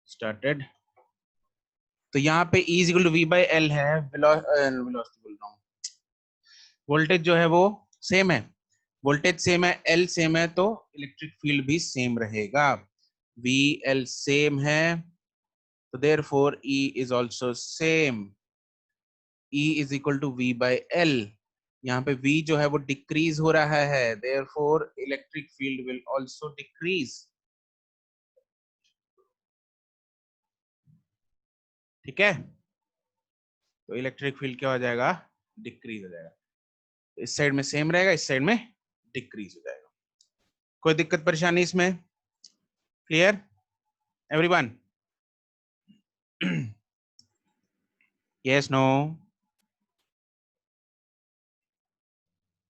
Started. तो यहाँ पे E equal to V by L है, वेलोसिटी बोल रहा हूँ, वोल्टेज जो है वो सेम है, वोल्टेज सेम है, एल सेम है, तो इलेक्ट्रिक फील्ड भी सेम रहेगा। वी एल सेम है, तो therefore E is also same. E is equal to V by L, यहाँ पे V जो है वो डिक्रीज हो रहा है, therefore electric field will also decrease. ठीक है, तो इलेक्ट्रिक फील्ड क्या हो जाएगा, डिक्रीज हो जाएगा। इस साइड में सेम रहेगा, इस साइड में डिक्रीज हो जाएगा। कोई दिक्कत परेशानी इसमें? Clear everyone? Yes no?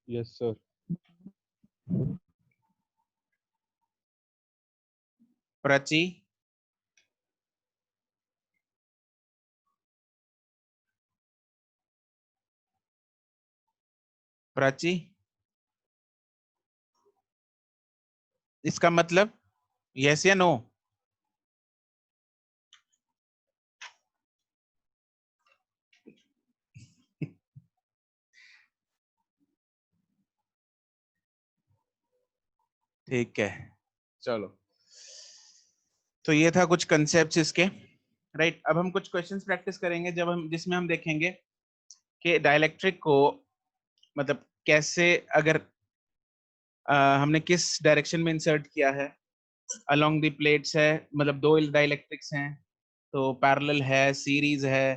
Yes sir. Prachi? Prachi, इसका मतलब यस या नो? ठीक है, चलो, तो ये था कुछ कंसेप्ट्स इसके, राइट। अब हम कुछ क्वेश्चंस प्रैक्टिस करेंगे जब हम, जिसमें हम देखेंगे कि डाइलेक्ट्रिक को मतलब कैसे, अगर हमने किस डायरेक्शन में इंसर्ट किया है, अलोंग द प्लेट्स है, मतलब दो डाइलेक्ट्रिक्स हैं, तो पैरेलल है, सीरीज है,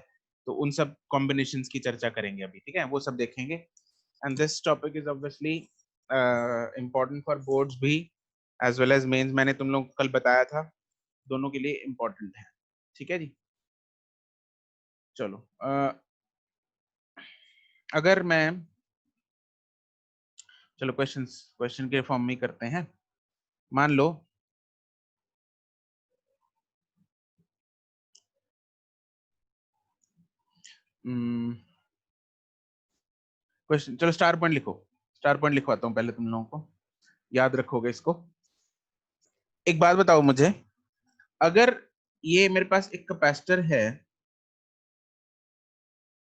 तो उन सब कॉम्बिनेशंस की चर्चा करेंगे अभी, ठीक है, वो सब देखेंगे। And this topic is obviously important for boards भी एज वेल एज मेंस, मैंने तुम लोग को कल बताया था, दोनों के लिए इम्पोर्टेंट है। ठीक है जी, चलो अगर मैं, चलो क्वेश्चन के फॉर्म में ही करते हैं। मान लो क्वेश्चन, चलो स्टार पॉइंट लिखो, स्टार पॉइंट लिखवाता हूँ पहले तुम लोगों को, याद रखोगे इसको। एक बात बताओ मुझे, अगर ये मेरे पास एक कैपेसिटर है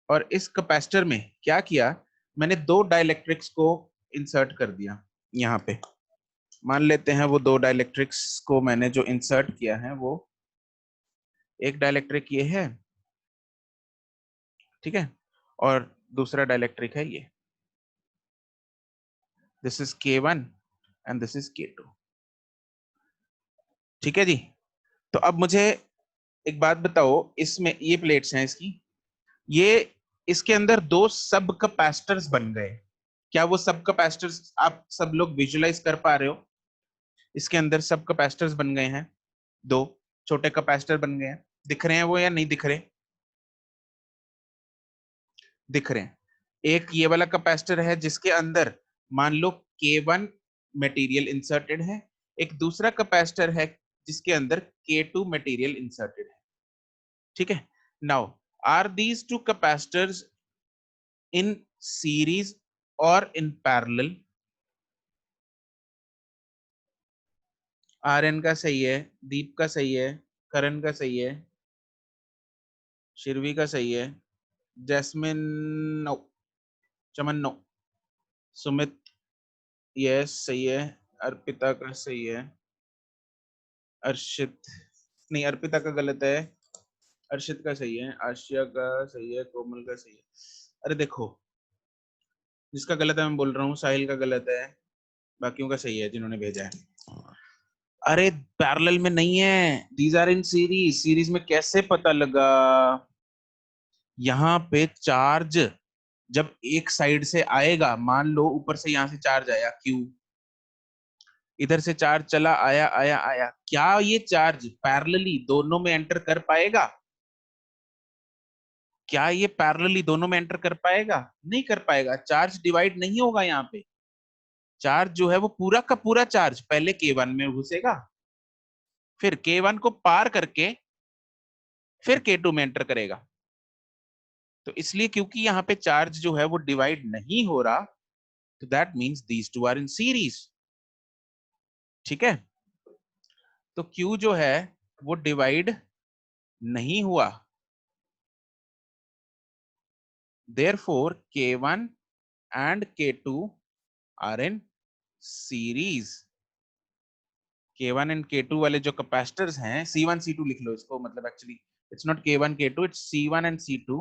और इस कैपेसिटर में क्या किया, मैंने दो डाइलेक्ट्रिक्स को इंसर्ट कर दिया यहाँ पे, मान लेते हैं वो दो डाइलेक्ट्रिक्स को मैंने जो इंसर्ट किया है, वो एक डाइलेक्ट्रिक ये है, ठीक है, और दूसरा डाइलेक्ट्रिक है ये, this is K1 and this is K2। ठीक है जी, तो अब मुझे एक बात बताओ, इसमें ये प्लेट्स हैं इसकी, ये इसके अंदर दो सब कैपेसिटर्स बन गए, क्या वो सब कैपेसिटर्स आप सब लोग विजुलाइज कर पा रहे हो? इसके अंदर सब कैपेसिटर्स बन गए हैं, दो छोटे कैपेसिटर बन गए हैं, दिख रहे हैं वो या नहीं दिख रहे? दिख रहे हैं। एक ये वाला कैपेसिटर है जिसके अंदर मान लो K1 मटेरियल इंसर्टेड है, एक दूसरा कैपेसिटर है जिसके अंदर K2 मटेरियल इंसर्टेड है। ठीक है, now are these two capacitors in series और इन पैरेलल? आर्यन का सही है, दीप का सही है, करण का सही है, शिरवी का सही है, जैस्मिन नो, चमन नो, सुमित यस सही है, अर्पिता का सही है, अर्शित नहीं, अर्पिता का गलत है, अर्शित का सही है, आशिया का सही है, कोमल का सही है। अरे देखो, जिसका गलत है मैं बोल रहा हूँ, साहिल का गलत है, बाकियों का सही है जिन्होंने भेजा है। अरे पैरेलल में नहीं है, these are in series, series में कैसे पता लगा? यहाँ पे चार्ज जब एक साइड से आएगा, मान लो ऊपर से यहाँ से चार्ज आया Q, इधर से चार्ज चला, आया आया आया, क्या ये चार्ज पैरेलली दोनों में एंटर कर पाएगा? क्या ये पैरेलली दोनों में एंटर कर पाएगा? नहीं कर पाएगा, चार्ज डिवाइड नहीं होगा यहाँ पे, चार्ज जो है वो पूरा का पूरा चार्ज पहले K1 में घुसेगा, फिर K1 को पार करके फिर K2 में एंटर करेगा। तो इसलिए क्योंकि यहाँ पे चार्ज जो है वो डिवाइड नहीं हो रहा, तो that means these two are in series. ठीक है, तो Q जो है वो डिवाइड नहीं हुआ, therefore K1 and K2 are in series. K1 and K2 वाले जो कैपेसिटर्स हैं, C1 C2 लिख लो इसको, मतलब actually it's not K1 K2, it's C1 and C2.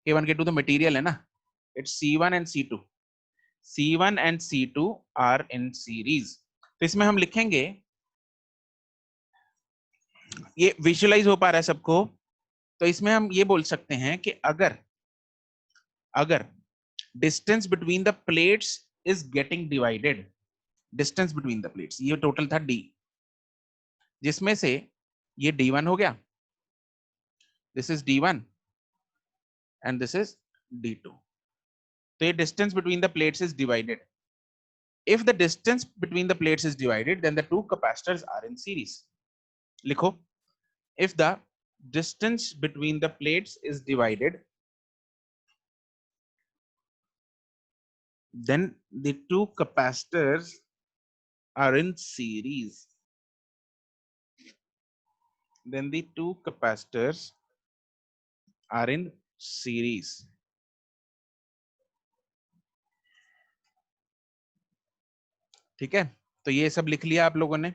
K1 K2 तो मटेरियल है ना, it's C1 and C2. C1 and C2 are in series. तो इसमें हम लिखेंगे, ये विजुअलाइज हो पा रहा है सबको? तो इसमें हम ये बोल सकते हैं कि अगर अगर distance between the plates is getting divided, distance between the plates, ये टोटल था D, जिसमें से ये D1 हो गया, this is D1 and this is D2. तो ये distance between the plates is divided. If the distance between the plates is divided, then the two capacitors are in series. लिखो, if the distance between the plates is divided, then the two capacitors are in series. Then the two capacitors are in series. ठीक है, तो ये सब लिख लिया आप लोगों ने.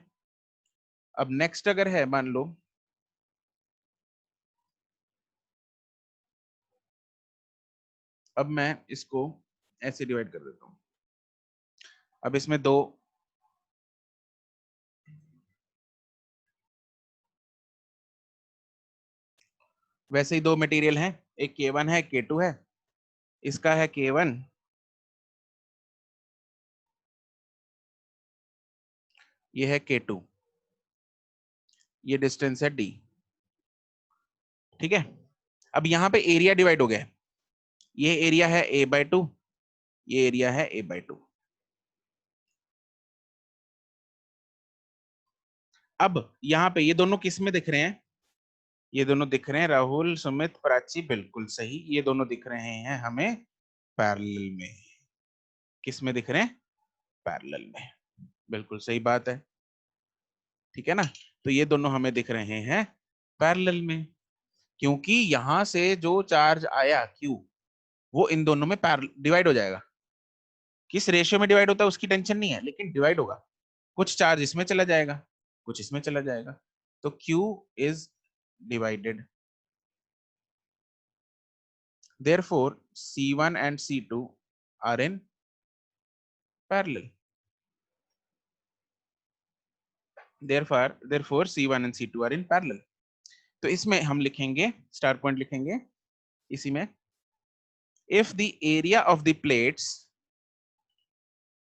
अब नेक्स्ट अगर है, मान लो अब मैं इसको ऐसे डिवाइड कर देता हूं. अब इसमें दो, वैसे ही दो मटेरियल हैं, एक K1 है, K2 है. इसका है K1, ये है K2, ये डिस्टेंस है D. ठीक है, अब यहां पे एरिया डिवाइड हो गया. ये एरिया है A/2, ये एरिया है A/2. अब यहाँ पे ये दोनों किस में दिख रहे हैं? ये दोनों दिख रहे हैं, राहुल, सुमित, प्राची, बिल्कुल सही, ये दोनों दिख रहे हैं हमें पैरेलल में. किस में दिख रहे हैं? पैरेलल में. बिल्कुल सही बात है. ठीक है ना, तो ये दोनों हमें दिख रहे हैं पैरेलल में, क्योंकि यहां से जो चार्ज आया Q, वो इन दोनों में डिवाइड हो जाएगा. किस रेशियो में डिवाइड होता है उसकी टेंशन नहीं है, लेकिन डिवाइड होगा. कुछ चार्ज इसमें चला जाएगा, कुछ इसमें चला जाएगा, तो Q is divided. Therefore, C1 and C2 are in parallel. Therefore C1 and C2 are in parallel. तो इसमें हम लिखेंगे, स्टार पॉइंट लिखेंगे इसी में, if the area of the plates,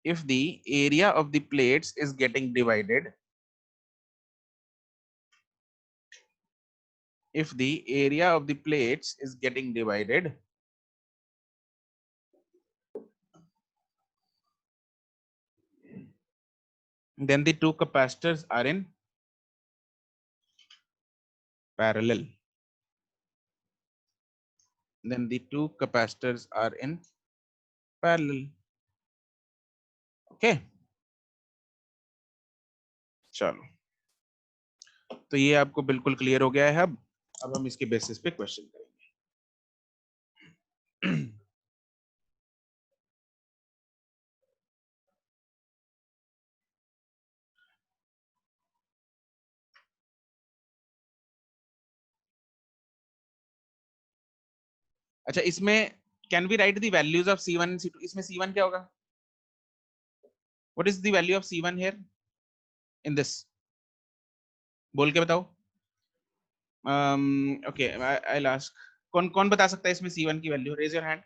if the area of the plates is getting divided, if the area of the plates is getting divided, then the two capacitors are in parallel. Then the two capacitors are in parallel. Okay, चलो, तो ये आपको बिल्कुल clear हो गया है. अब हम इसके बेसिस पे क्वेश्चन करेंगे. अच्छा, इसमें can we write the values of C1 and C2? इसमें C1 क्या होगा? What is the value of C1 here in this? बोल के बताओ. Okay, I will ask. कौन कौन बता सकता है इसमें C1 की वैल्यू? Raise your hand.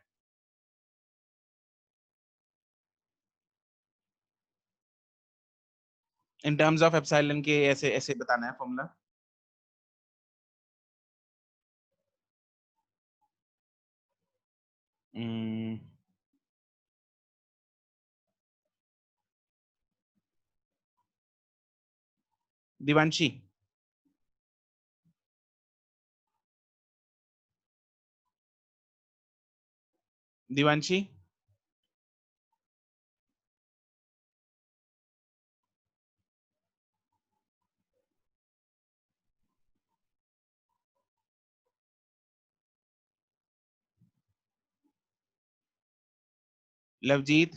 In terms of epsilon के ऐसे ऐसे बताना है फॉर्मूला. दिवांशी, दिवांशी, लवजीत,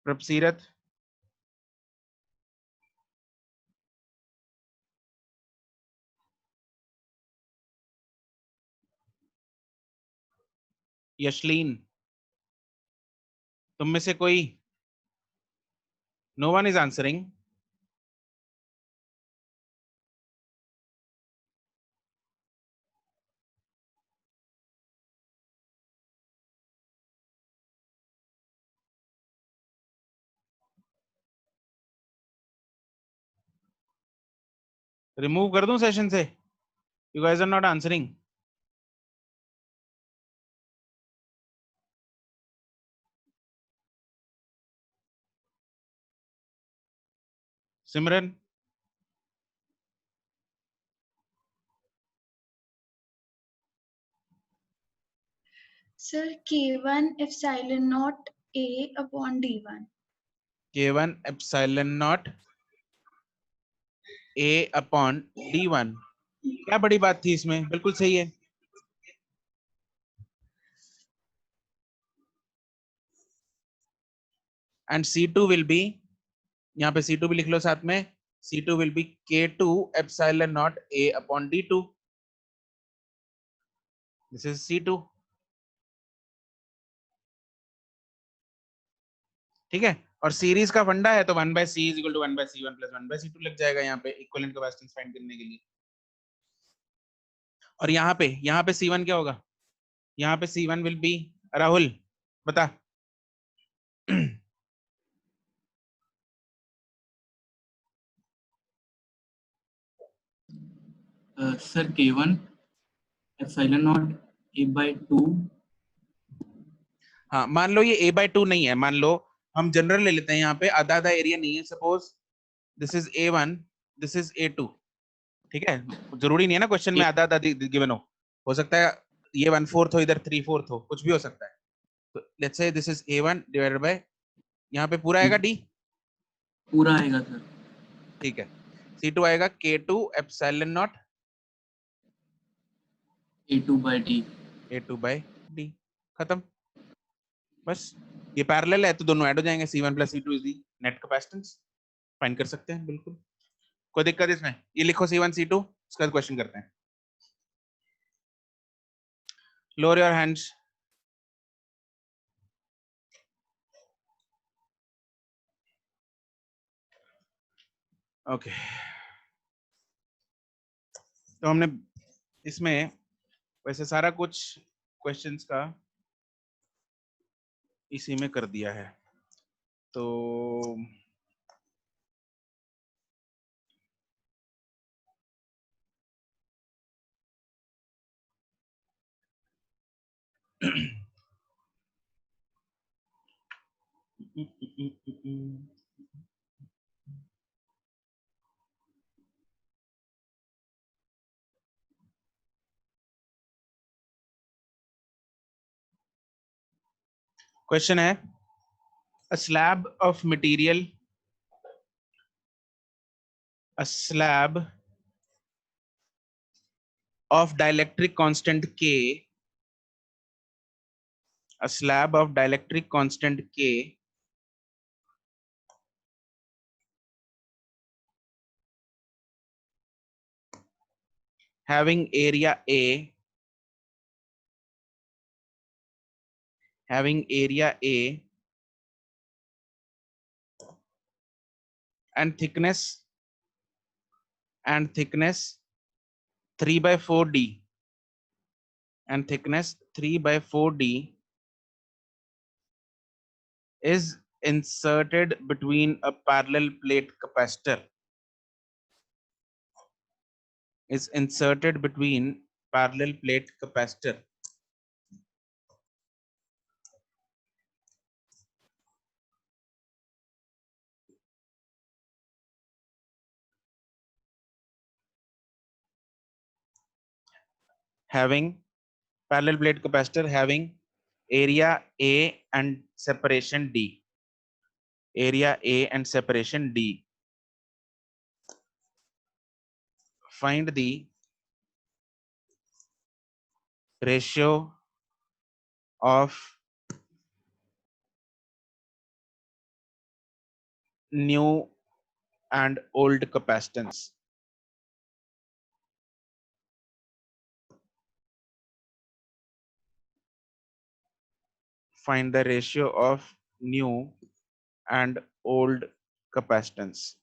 प्रभसीरत, यशलीन, तुम में से कोई? No one is answering. Remove कर दूं सेशन से? You guys are not answering. Simran, Sir, K1 epsilon naught A upon D1. K1 epsilon naught A upon D1। क्या बड़ी बात थी इसमें? बिल्कुल सही है। एंड C2 विल बी, यहाँ पे C2 भी लिख लो साथ में, C2 will be K2 epsilon naught A upon D2। This is C2। ठीक है, और सीरीज का फंडा है तो 1/c is equal to 1/c1 plus 1/c2 लग जाएगा यहाँ पे इक्विवेलेंट कैपेसिटेंस फाइंड करने के लिए। और यहाँ पे C1 क्या होगा? यहाँ पे C1 विल बी, राहुल बता। Sir K1 epsilon not A/2। हाँ, मान लो ये A/2 नहीं है, मान लो हम जनरल ले लेते हैं, यहाँ पे आधा आधा एरिया नहीं है। Suppose this is A1, this is A2। ठीक है, जरूरी नहीं है ना क्वेश्चन में आधा आधा गिवन हो सकता है ये 1/4 हो, इधर 3/4 हो, कुछ भी हो सकता है। तो let's say this is A1 divided by, यहाँ पे पूरा आएगा D। पूरा आएगा सर। ठीक है, C2 आएगा K2 epsilon not A2/D। A2/D। खत्म, बस। ये पैरेलल है तो दोनों ऐड हो जाएंगे। C1 plus C2 is the net capacitance. Find कर सकते हैं बिल्कुल, कोई दिक्कत इसमें? ये लिखो C1 C2, उसका क्वेश्चन करते हैं। Lower your hands. ओके, तो हमने इसमें वैसे सारा कुछ क्वेश्चंस का इसी में कर दिया है। तो क्वेश्चन है, a slab of material, a slab of dielectric constant K, a slab of dielectric constant K having area A, having area A and thickness 3/4D, and thickness 3/4D is inserted between a parallel plate capacitor, is inserted between parallel plate capacitor having parallel plate capacitor having area A and separation D। area A and separation D. Find the ratio of new and old capacitance. Find the ratio of new and old capacitance.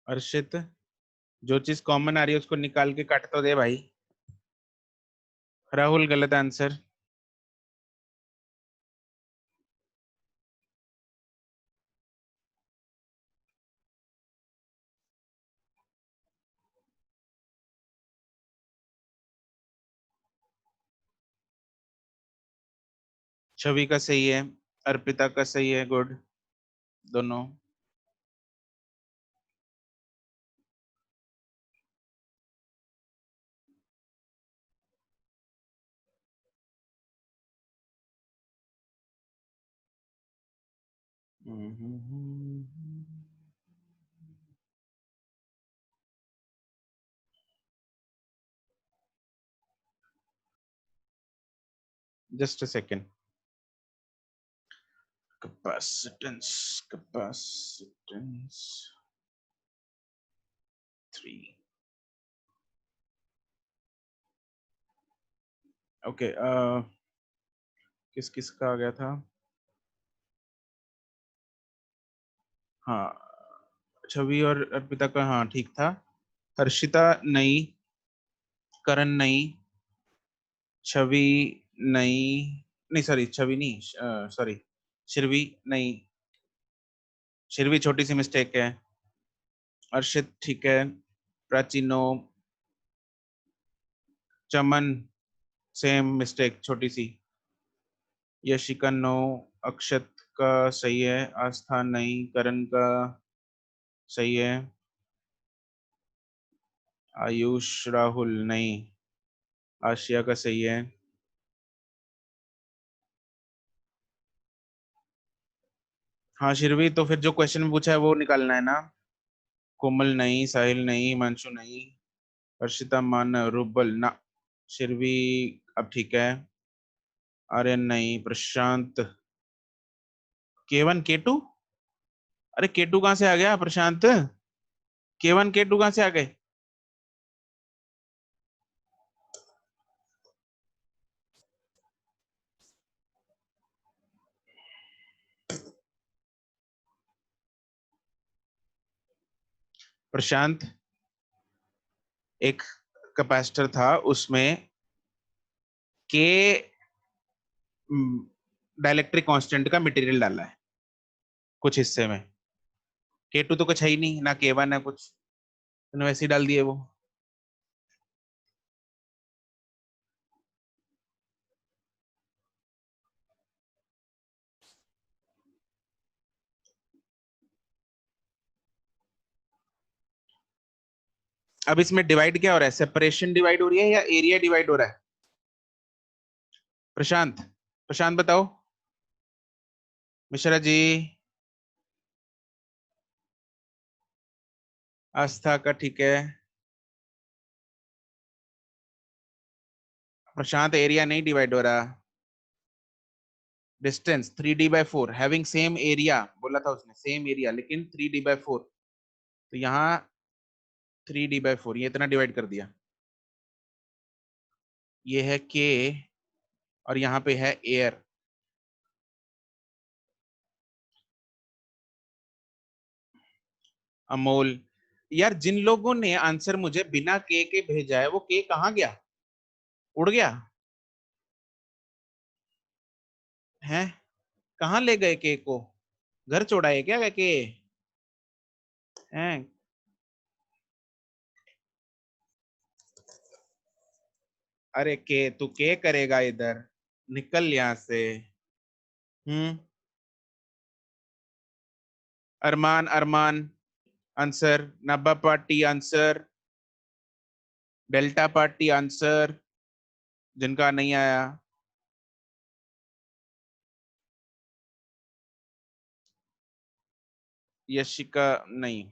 Arshit, जो चीज common आ रही है उसको निकाल के काट तो दे भाई। राहुल गलत आंसर। छवि का सही है, अर्पिता का सही है, गुड दोनों। Just a second. Capacitance 3. Okay, किस किस का आ गया था? हाँ, छवि और अर्पिता का हाँ ठीक था। हर्षिता नहीं, करण नहीं, छवि नहीं सॉरी छवि नहीं, सॉरी शिरवी नहीं, शिरवी छोटी सी मिस्टेक है। अर्षित ठीक है, प्राचीनो, चमन सेम मिस्टेक छोटी सी, यशिका नो, अक्षत का सही है, आस्था नहीं, करण का सही है, आयुष राहुल नहीं, आशिया का सही है, हाँ शिरवी तो फिर जो क्वेश्चन पूछा है वो निकालना है ना। कोमल नहीं, साहिल नहीं, हिमांशु नहीं, हर्षिता मान, रुबल ना, शिरवी अब ठीक है, आर्यन नहीं, प्रशांत, केवन केटू, अरे केटू कहां से आ गया प्रशांत? केवन केटू कहां से आ गए? प्रशांत, एक कैपेसिटर था उसमें के डाइलेक्ट्रिक कांस्टेंट का मटेरियल डाला है कुछ हिस्से में। K2 तो कुछ है ही नहीं, ना K1 है कुछ, तो वैसे ही डाल दिए वो। अब इसमें डिवाइड क्या हो रहा है? सेपरेशन डिवाइड हो रही है या एरिया डिवाइड हो रहा है? प्रशांत, प्रशांत बताओ। मिश्रा जी, आस्था का ठीक है, प्रशांत एरिया नहीं डिवाइड हो रहा। Distance 3D/4 having same area बोला था उसने, सेम एरिया लेकिन 3D/4 तो यहाँ 3d/4 ये इतना डिवाइड कर दिया, ये है k और यहाँ पे है एयर। अमोल, यार जिन लोगों ने आंसर मुझे बिना के भेजा है वो के कहाँ गया, उड़ गया है? कहाँ ले गए के को, घर छोड़ाए क्या के हैं? अरे के तू के करेगा इधर, निकल यहाँ से। अरमान, अरमान आंसर, नब्बा party answer, delta party answer, जिनका नहीं आया। यशिका नहीं,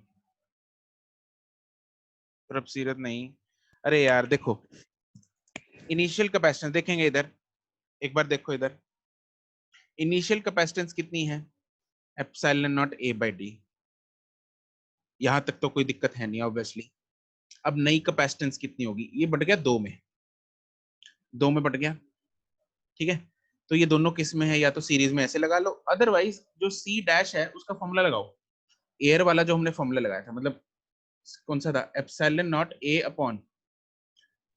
प्रभसीरत नहीं। अरे यार देखो, इनिशियल कैपेसिटेंस देखेंगे इधर, एक बार देखो इधर, इनिशियल कैपेसिटेंस कितनी है, epsilon naught A by D. यहां तक तो कोई दिक्कत है नहीं ऑब्वियसली। अब नई कैपेसिटेंस कितनी होगी, ये बढ़ गया दो में, दो में बढ़ गया, ठीक है। तो ये दोनों किस में है, या तो सीरीज में ऐसे लगा लो, अदरवाइज जो सी डैश है उसका फॉर्मूला लगाओ, एयर वाला जो हमने फॉर्मूला लगाया था, मतलब कौन सा था, epsilon naught A upon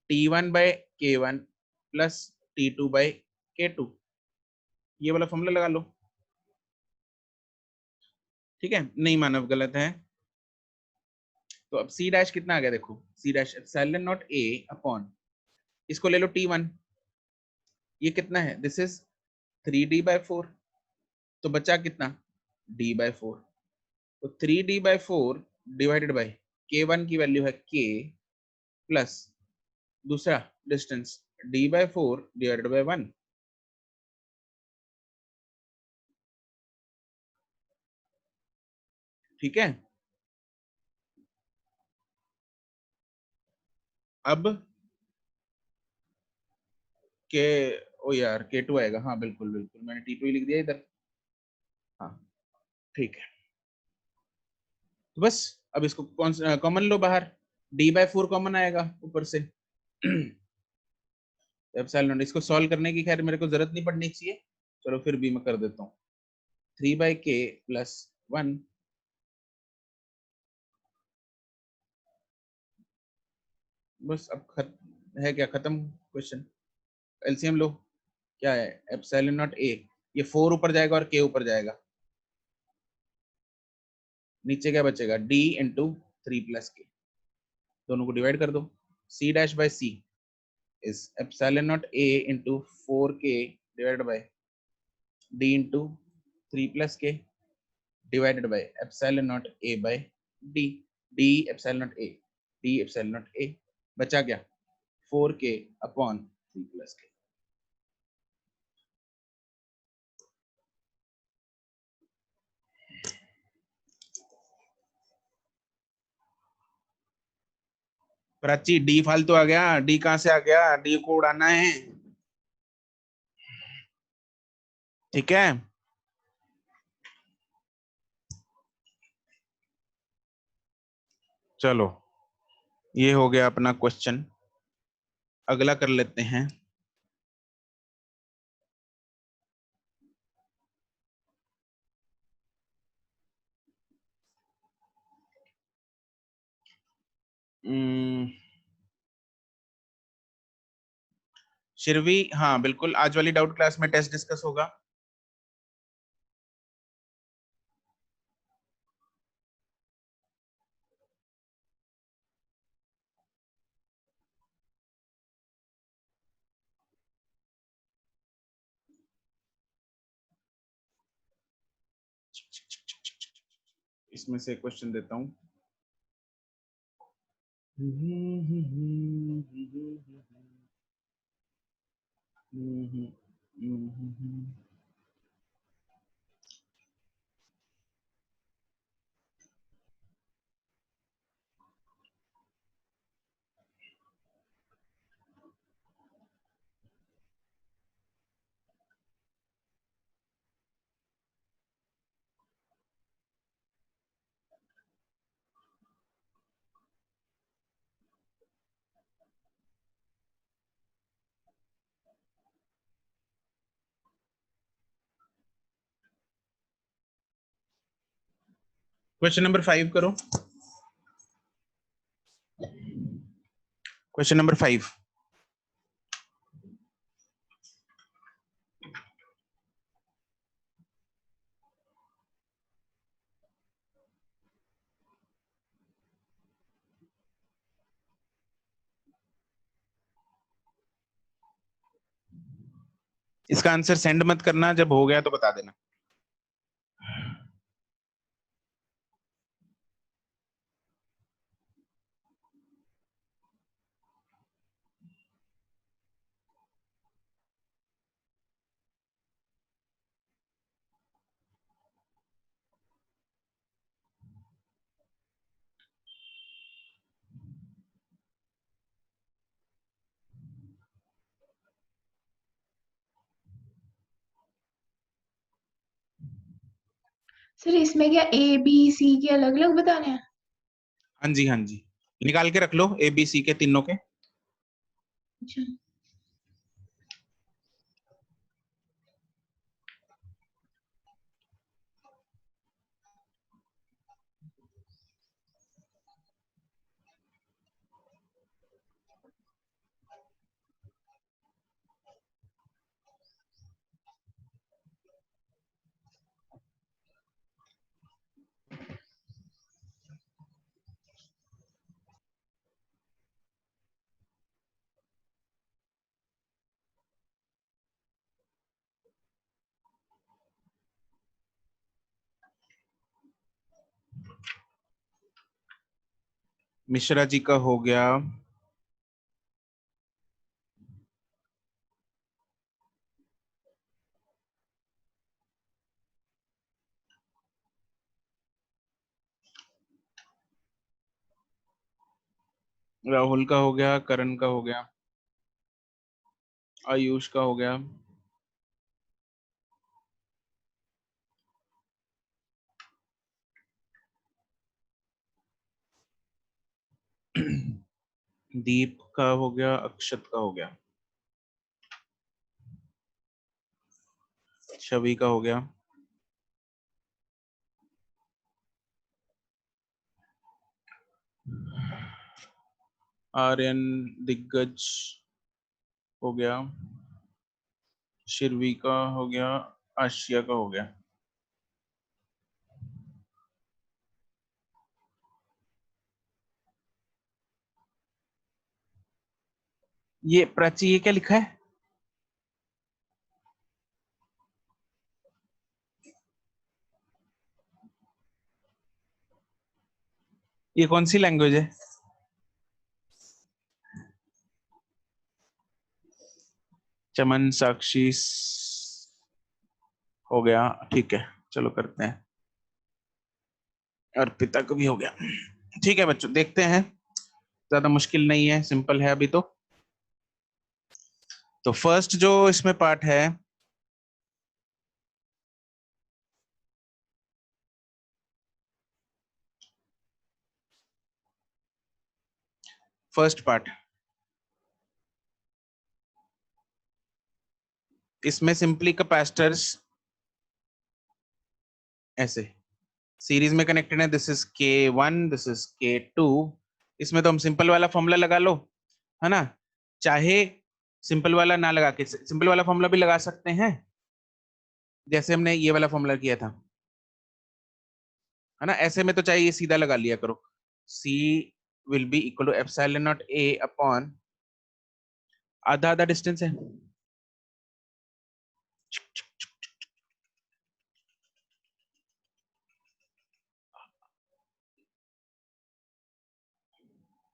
T1 by K1 plus T2 by K2, ये वाला फॉर्मूला लगा लो, ठीक है। नहीं मानव गलत है। तो अब सी डैश कितना आ गया देखो, C dash epsilon naught A upon, इसको ले लो T1, ये कितना है, दिस इज 3d/4, तो बचा कितना, d/4। तो 3d/4 डिवाइडेड बाय K1 की वैल्यू है K प्लस दूसरा डिस्टेंस d/4 डिवाइडेड बाय 1। ठीक है, अब के, ओ यार K2 आएगा, हाँ बिल्कुल बिल्कुल, मैंने T2 ही लिख दिया इधर, हाँ ठीक है। तो बस अब इसको कॉमन लो बाहर, d/4 कॉमन आएगा ऊपर से। एप्सिलॉन, इसको सॉल्व करने की खैर मेरे को जरूरत नहीं पड़नी चाहिए, चलो फिर भी मैं कर देता हूँ, 3/k प्लस 1। बस अब है क्या खत्म क्वेश्चन, एलसीएम लो, क्या है एप्सिलॉन नॉट ए, ये 4 ऊपर जाएगा और के ऊपर जाएगा, नीचे क्या बचेगा, d इंटू 3 + k, दोनों को डिवाइड कर दो, c dash by c is epsilon naught a into 4k divided by d into 3 + k divided by epsilon naught a by d, d epsilon naught a, d epsilon naught a, बचा क्या 4k upon 3 + k। Prachi D फालतू आ गया, D कहां से आ गया, D को उड़ाना है, ठीक है। चलो ये हो गया अपना क्वेश्चन, अगला कर लेते हैं। शिरवी, हाँ बिल्कुल, आज वाली डाउट क्लास में टेस्ट डिस्कस होगा। इसमें से क्वेश्चन देता हूँ। क्वेश्चन नंबर 5 करो। Question number 5। इसका आंसर सेंड मत करना, जब हो गया तो बता देना। सर इसमें क्या ए बी सी के अलग अलग बताने हैं? हाँ जी, हाँ जी, निकाल के रख लो ए बी सी के तीनों के। अच्छा। मिश्रा जी का हो गया। राहुल का हो गया, करण का हो गया, आयुष का हो गया, दीप का हो गया, अक्षत का हो गया, छवि का हो गया, आर्यन, दिग्गज हो गया, शिरवी का हो गया, आशिया का हो गया। ये प्राची, ये क्या लिखा है? ये कौन सी लैंग्वेज है? चमन, साक्षी हो गया, ठीक है, चलो करते हैं। अर्पिता को भी हो गया। ठीक है बच्चों, देखते हैं, ज्यादा मुश्किल नहीं है, सिंपल है अभी तो। तो फर्स्ट जो इसमें पार्ट है, फर्स्ट पार्ट, इसमें सिंपली कैपेसिटर्स ऐसे सीरीज में कनेक्टेड है। This is K1, this is K2। इसमें तो हम सिंपल वाला फॉर्मूला लगा लो, है ना। चाहे सिंपल वाला ना लगा के सिंपल वाला फॉर्मूला भी लगा सकते हैं, जैसे हमने ये वाला फॉर्मूला किया था, है ना। ऐसे में तो चाहे ये सीधा लगा लिया करो, C will be equal to epsilon naught A upon आधा आधा डिस्टेंस है।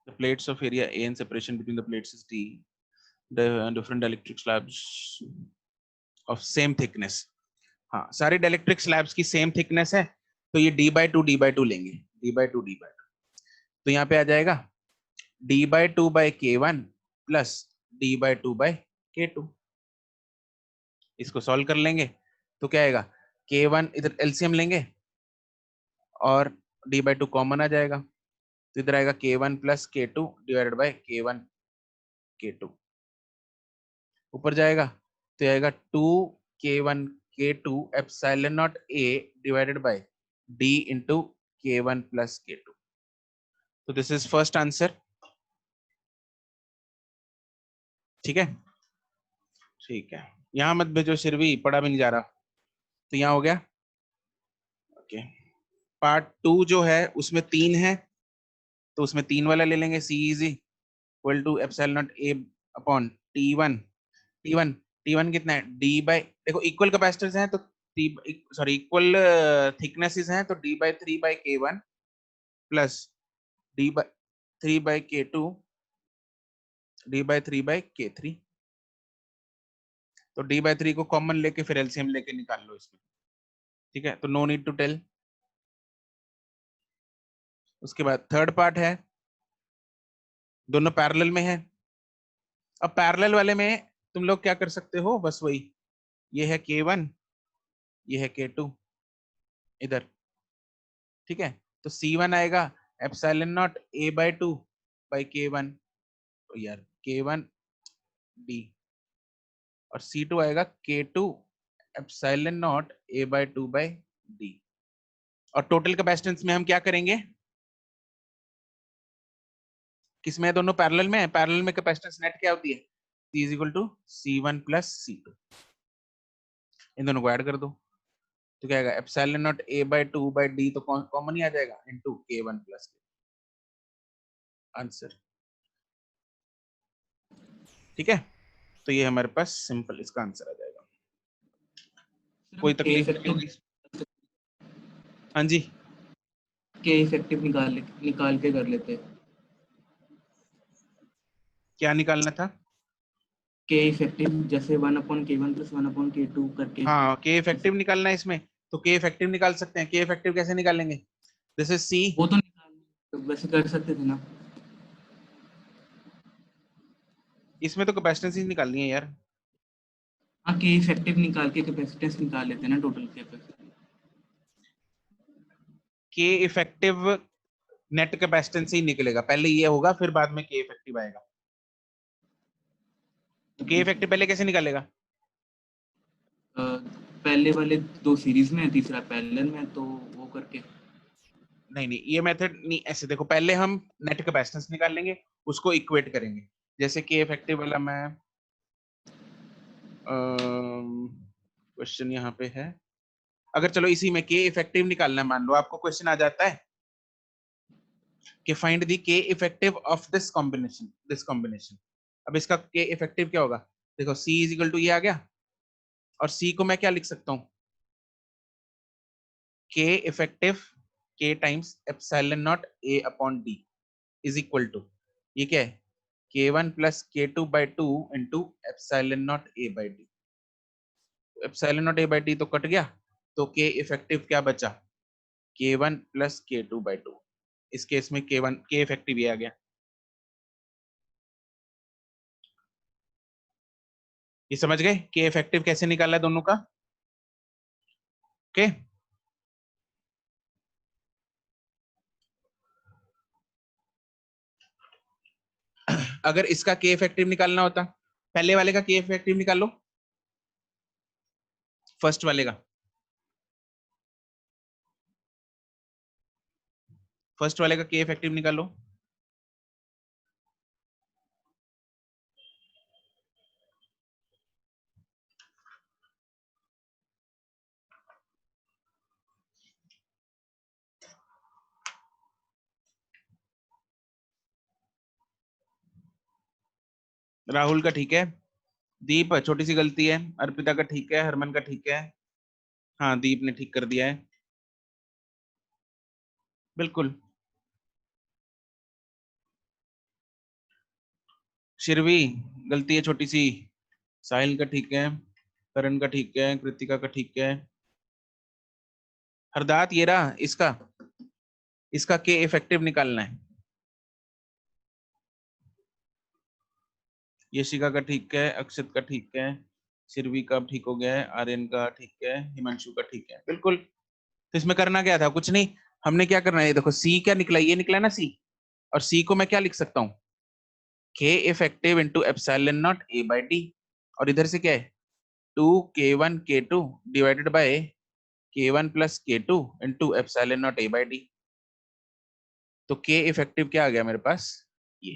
The plates of area A and separation between the plates is D. The different dielectric slabs of same thickness. हाँ, सारे डाइलेक्ट्रिक स्लैब्स की same thickness है, तो ये d/2 लेंगे, d/2 तो यहाँ पे आ जाएगा d/2/K1 प्लस d/2/K2। इसको सॉल्व कर लेंगे तो क्या आएगा, K1 इधर एलसीएम लेंगे और d/2 कॉमन आ जाएगा, तो इधर आएगा K1 plus K2 divided by K1 K2, ऊपर जाएगा तो आएगा 2K1 K2 epsilon naught A divided by D into K1 plus K2. तो दिस इज फर्स्ट आंसर। ठीक है, ठीक है, यहां मत भेजो शिरवी, पढ़ा भी नहीं जा रहा। तो यहाँ हो गया। ओके, पार्ट 2 जो है उसमें 3 है, तो उसमें 3 वाला ले लेंगे। C is equal to epsilon naught A upon T1। T1 T1 कितना है? D बाय, देखो इक्वल कैपेसिटर्स हैं तो सॉरी इक्वल थिकनेसेस हैं तो D by 3 by K1 plus D by 3 by K2 D by 3 by K3। तो D by 3 को common लेके फिर एलसीएम लेके निकाल लो इसमें। ठीक है, तो नो नीड टू टेल। उसके बाद थर्ड पार्ट है, दोनों पैरेलल में है। अब पैरेलल वाले में तुम लोग क्या कर सकते हो, बस वही, ये है K1, ये है K2 इधर। ठीक है, तो C1 आएगा epsilon naught A by 2 by K1, तो यार K1 D, और C2 आएगा K2 epsilon naught A by 2 by D। और टोटल कैपेसिटेंस में हम क्या करेंगे, किसमें है? दोनों पैरेलल में है। पैरेलल में कैपेसिटेंस नेट क्या होती है? C is equal to C1 plus C2। इन दोनों को ऐड कर दो तो क्या आएगा? Epsilon naught A by 2 by D, तो कॉमन ही आ जाएगा, into K1 plus K। Answer. ठीक है, तो ये हमारे पास सिंपल इसका आंसर आ जाएगा। कोई तकलीफ नहीं होगी। हाँ जी, के इफेक्टिव निकाल के कर लेते। क्या निकालना था? के इफेक्टिव जैसे 1/K1 प्लस 1/K2 करके। हाँ, के इफेक्टिव निकालना है इसमें, तो के इफेक्टिव निकाल सकते हैं। के इफेक्टिव कैसे निकालेंगे? This is C। वो तो निकाल वैसे कर सकते थे ना। इसमें तो कैपेसिटेंस ही निकालनी है यार। हाँ, के इफेक्टिव निकाल के कैपेसिटेंस निकाल लेते हैं ना, टोटल कैपेसिटी। के इफेक्टिव नेट कैपेसिटेंस ही निकलेगा, पहले ये होगा फिर बाद में के इफेक्टिव आएगा। तो के इफेक्टिव पहले कैसे निकालेगा? पहले वाले 2 सीरीज में है, तीसरा पैरेलल में है, तो वो करके। नहीं नहीं, ये मेथड नहीं। ऐसे देखो, पहले हम नेट कैपेसिटेंस निकाल लेंगे, उसको इक्वेट करेंगे। जैसे के इफेक्टिव वाला मैं क्वेश्चन यहाँ पे है, अगर चलो इसी में के इफेक्टिव निकालना है, मान लो आपको क्वेश्चन आ जाता है कि फाइंड द के इफेक्टिव ऑफ दिस कॉम्बिनेशन। अब इसका के इफेक्टिव क्या होगा? देखो C इज इक्वल टू ये आ गया, और C को मैं क्या लिख सकता हूँ? K effective K times epsilon naught A upon D is equal to, ये क्या है? K1 plus K2 by 2 into epsilon naught A by D। Epsilon naught A by D तो कट गया, तो के इफेक्टिव क्या बचा? K1 plus K2 by 2। इस केस में K1 के इफेक्टिव ये आ गया। ये समझ गए के इफेक्टिव कैसे निकाला है दोनों का? ओके, अगर इसका के इफेक्टिव निकालना होता, पहले वाले का के इफेक्टिव निकालो, फर्स्ट वाले का, फर्स्ट वाले का के इफेक्टिव निकालो। राहुल का ठीक है, दीप छोटी सी गलती है, अर्पिता का ठीक है, हरमन का ठीक है, हाँ दीप ने ठीक कर दिया है, बिल्कुल। शिरवी गलती है छोटी सी, साहिल का ठीक है, करण का ठीक है, कृतिका का ठीक है, हरदात ये रहा, इसका के इफेक्टिव निकालना है। यशिका का ठीक है, अक्षत का ठीक है, शिरवी का ठीक हो गया है, आर्यन का ठीक है, हिमांशु का ठीक है, बिल्कुल। तो इसमें करना क्या था? कुछ नहीं, हमने क्या करना है, देखो सी क्या निकला, ये निकला ना सी, और सी को मैं क्या लिख सकता हूँ? K effective into epsilon naught A by D, और इधर से क्या है? 2K1 K2 divided by K1 plus K2 into epsilon naught A by D। तो K इफेक्टिव क्या आ गया मेरे पास, ये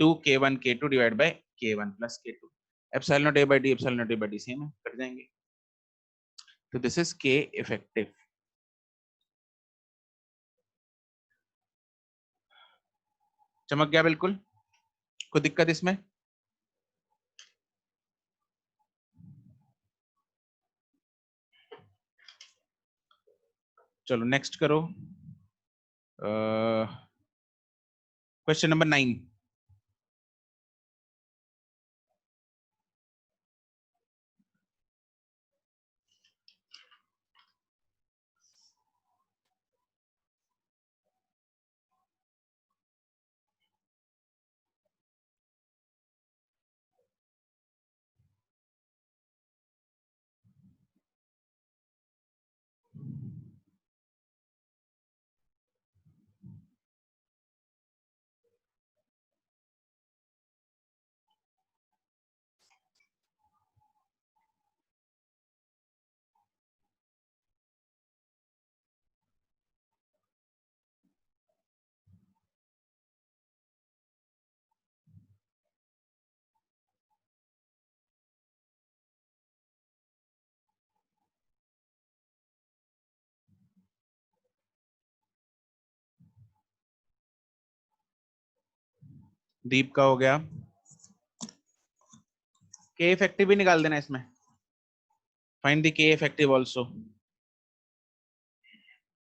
2K1 K2 divide by K1 plus K2, epsilon naught A by D epsilon naught A by D same है, कर जाएंगे। तो दिस इज K इफेक्टिव। चमक गया बिल्कुल, कोई दिक्कत इसमें? चलो नेक्स्ट करो, क्वेश्चन नंबर 9। दीप का हो गया, K इफेक्टिव भी निकाल देना इसमें, find the K effective also.